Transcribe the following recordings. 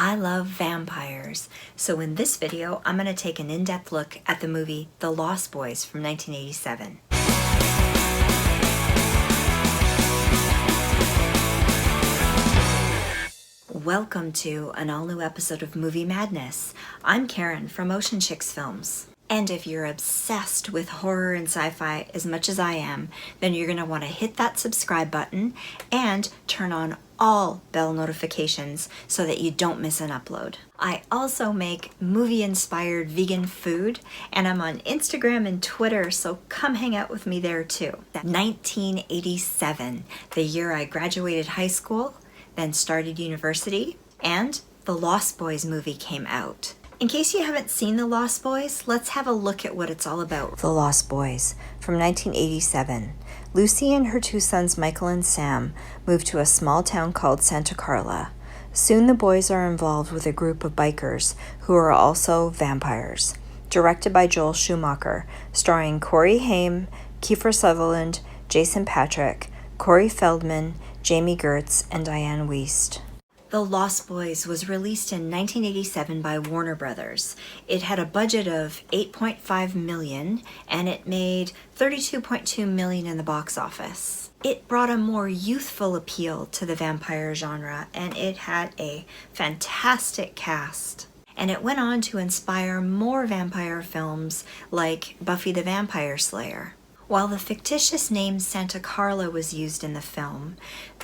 I love vampires, so in this video I'm going to take an in-depth look at the movie The Lost Boys from 1987. Welcome to an all-new episode of Movie Madness. I'm Karen from Ocean Chicks Films. And if you're obsessed with horror and sci-fi as much as I am, then you're going to want to hit that subscribe button and turn on all bell notifications so that you don't miss an upload. I also make movie-inspired vegan food, and I'm on Instagram and Twitter, so come hang out with me there too. 1987, the year I graduated high school, then started university, and The Lost Boys movie came out. In case you haven't seen The Lost Boys, let's have a look at what it's all about. The Lost Boys from 1987. Lucy and her two sons Michael and Sam move to a small town called Santa Carla. Soon the boys are involved with a group of bikers who are also vampires. Directed by Joel Schumacher, starring Cory, Haim, Kiefer, Sutherland, Jason Patrick, Cory Feldman, Jamie Gertz, and Diane Wiest. The Lost Boys was released in 1987 by Warner Brothers. It had a budget of $8.5 million and it made $32.2 million in the box office. It brought a more youthful appeal to the vampire genre, and it had a fantastic cast. And it went on to inspire more vampire films like Buffy the Vampire Slayer. While the fictitious name Santa Carla was used in the film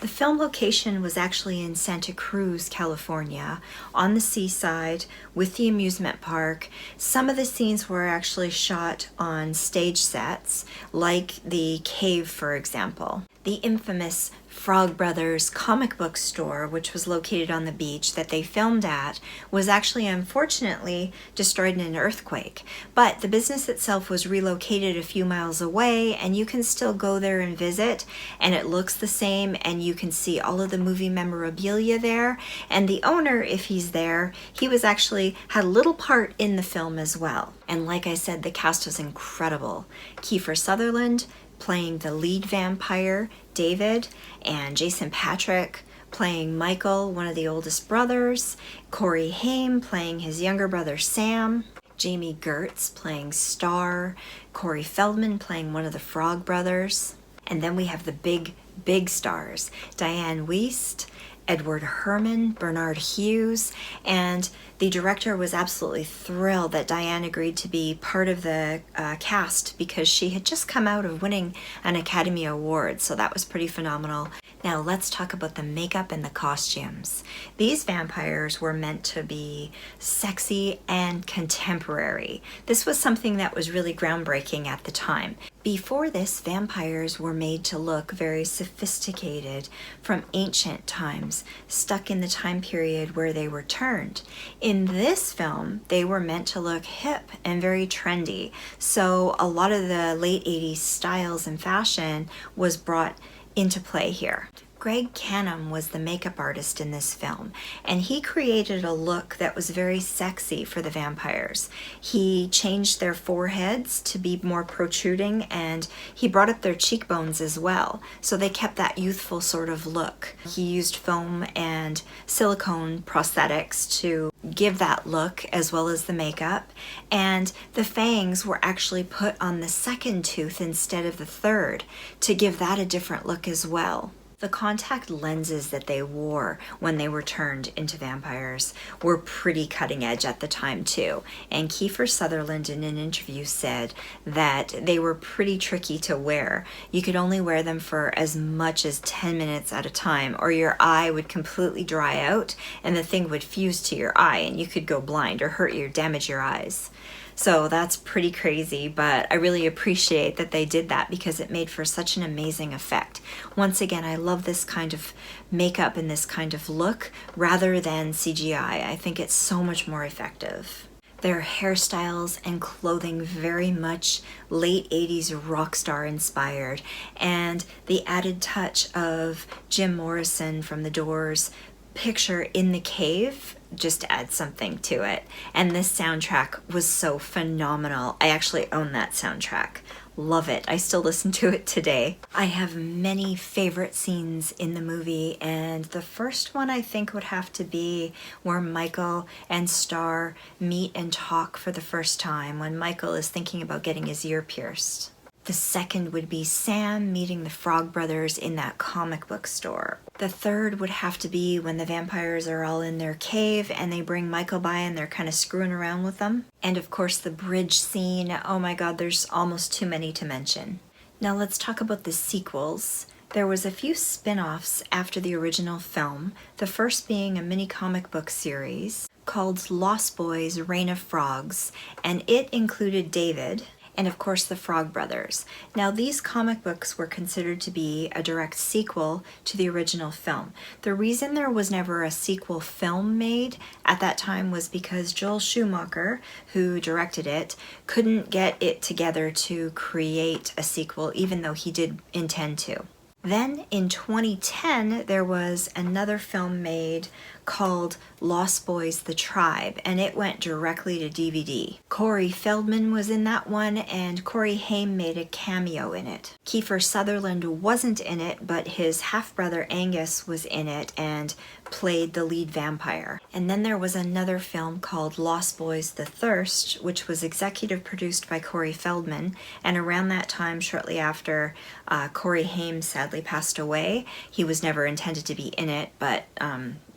location was actually in Santa Cruz, California, on the seaside with the amusement park. Some of the scenes were actually shot on stage sets, like the cave, for example. The infamous Frog Brothers comic book store, which was located on the beach that they filmed at, was actually unfortunately destroyed in an earthquake. But the business itself was relocated a few miles away, and you can still go there and visit, and it looks the same, and you can see all of the movie memorabilia there. And the owner, if he's there, he was actually had a little part in the film as well. And like I said, the cast was incredible. Kiefer Sutherland playing the lead vampire, David, and Jason Patrick playing Michael, one of the oldest brothers, Cory Haim playing his younger brother Sam, Jamie Gertz playing Star, Cory Feldman playing one of the Frog Brothers, and then we have the big stars, Diane Wiest, Edward Herman, Barnard Hughes, and the director was absolutely thrilled that Diane agreed to be part of the cast because she had just come out of winning an Academy Award, so that was pretty phenomenal. Now let's talk about the makeup and the costumes. These vampires were meant to be sexy and contemporary. This was something that was really groundbreaking at the time. Before this, vampires were made to look very sophisticated from ancient times, stuck in the time period where they were turned. In this film, they were meant to look hip and very trendy, so a lot of the late 80s styles and fashion was brought into play here. Greg Canham was the makeup artist in this film, and he created a look that was very sexy for the vampires. He changed their foreheads to be more protruding, and he brought up their cheekbones as well, so they kept that youthful sort of look. He used foam and silicone prosthetics to give that look as well as the makeup, and the fangs were actually put on the second tooth instead of the third to give that a different look as well. The contact lenses that they wore when they were turned into vampires were pretty cutting edge at the time too. And Kiefer Sutherland in an interview said that they were pretty tricky to wear. You could only wear them for as much as 10 minutes at a time, or your eye would completely dry out and the thing would fuse to your eye and you could go blind or damage your eyes. So that's pretty crazy, but I really appreciate that they did that because it made for such an amazing effect. Once again, I love this kind of makeup and this kind of look rather than CGI. I think it's so much more effective. Their hairstyles and clothing very much late 80s rock star inspired, and the added touch of Jim Morrison from The Doors picture in the cave just adds something to it. And this soundtrack was so phenomenal. I actually own that soundtrack. Love it. I still listen to it today. I have many favorite scenes in the movie, and the first one I think would have to be where Michael and Star meet and talk for the first time, when Michael is thinking about getting his ear pierced. The second would be Sam meeting the Frog Brothers in that comic book store. The third would have to be when the vampires are all in their cave and they bring Michael by and they're kind of screwing around with them. And of course the bridge scene. Oh my god, there's almost too many to mention. Now let's talk about the sequels. There was a few spin-offs after the original film, the first being a mini comic book series called Lost Boys: Reign of Frogs, and it included David, and of course the Frog Brothers. Now these comic books were considered to be a direct sequel to the original film. The reason there was never a sequel film made at that time was because Joel Schumacher, who directed it, couldn't get it together to create a sequel, even though he did intend to. Then in 2010, there was another film made called Lost Boys: The Tribe, and it went directly to DVD. Cory Feldman was in that one, and Haim made a cameo in it. Kiefer Sutherland wasn't in it, but his half-brother Angus was in it and played the lead vampire. And then there was another film called Lost Boys: The Thirst, which was executive produced by Cory Feldman, and around that time, shortly after Haim sadly passed away. He was never intended to be in it, but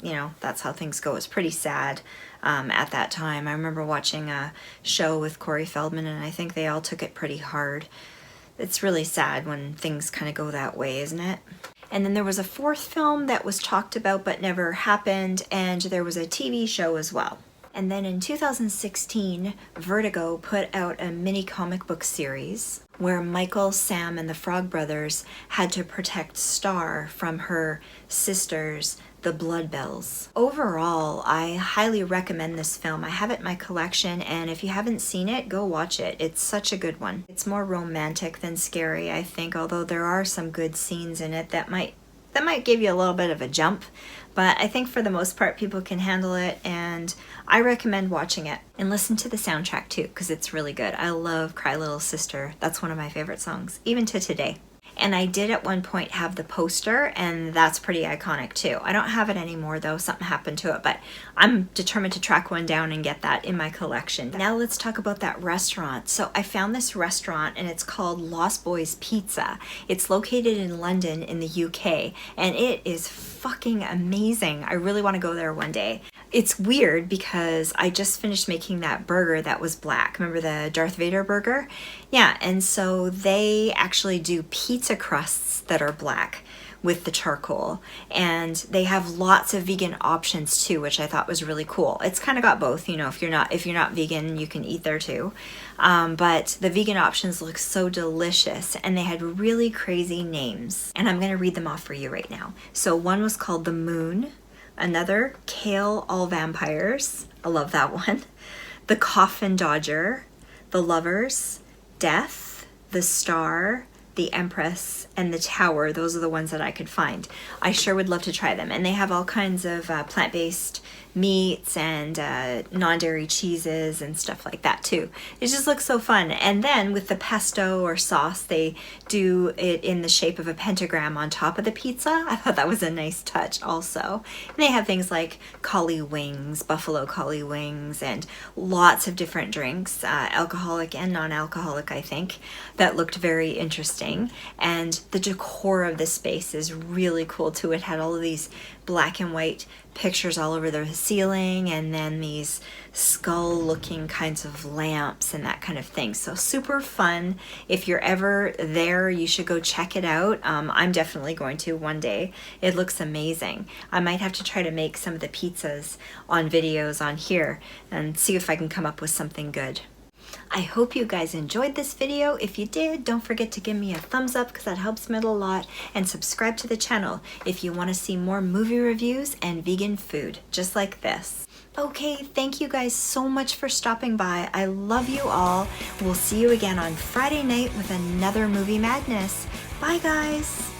you know, that's how things go. It was pretty sad at that time. I remember watching a show with Cory Feldman, and I think they all took it pretty hard. It's really sad when things kind of go that way, isn't it? And then there was a fourth film that was talked about but never happened, and there was a TV show as well. And then in 2016, Vertigo put out a mini comic book series where Michael, Sam, and the Frog Brothers had to protect Star from her sisters, the Bloodbells. Overall, I highly recommend this film. I have it in my collection, and if you haven't seen it, go watch it. It's such a good one. It's more romantic than scary, I think, although there are some good scenes in it that might give you a little bit of a jump. But I think for the most part, people can handle it, and I recommend watching it. And listen to the soundtrack too, because it's really good. I love Cry Little Sister. That's one of my favorite songs, even to today. And I did at one point have the poster, and that's pretty iconic too. I don't have it anymore though, something happened to it, but I'm determined to track one down and get that in my collection. Now let's talk about that restaurant. So I found this restaurant, and it's called Lost Boys Pizza. It's located in London in the UK, and it is fucking amazing. I really want to go there one day. It's weird because I just finished making that burger that was black. Remember the Darth Vader burger? Yeah, and so they actually do pizza crusts that are black with the charcoal, and they have lots of vegan options too, which I thought was really cool. It's kind of got both, you know, if you're not vegan, you can eat there too. But the vegan options look so delicious, and they had really crazy names, and I'm gonna read them off for you right now. So one was called the Moon, another Kale All Vampires, I love that one, the Coffin Dodger, the Lovers, Death, the Star, the Empress, and the Tower. Those are the ones that I could find. I sure would love to try them. And they have all kinds of plant-based meats and non-dairy cheeses and stuff like that too. It just looks so fun. And then with the pesto or sauce, they do it in the shape of a pentagram on top of the pizza. I thought that was a nice touch also. And they have things like collie wings, buffalo collie wings, and lots of different drinks, alcoholic and non-alcoholic, I think, that looked very interesting. And the decor of this space is really cool too. It had all of these black and white pictures all over the ceiling, and then these skull looking kinds of lamps and that kind of thing. So super fun. If you're ever there, you should go check it out. I'm definitely going to one day. It looks amazing. I might have to try to make some of the pizzas on videos on here and see if I can come up with something good. I hope you guys enjoyed this video. If you did, don't forget to give me a thumbs up because that helps me a lot, and subscribe to the channel if you want to see more movie reviews and vegan food just like this. Okay, thank you guys so much for stopping by. I love you all. We'll see you again on Friday night with another Movie Madness. Bye guys!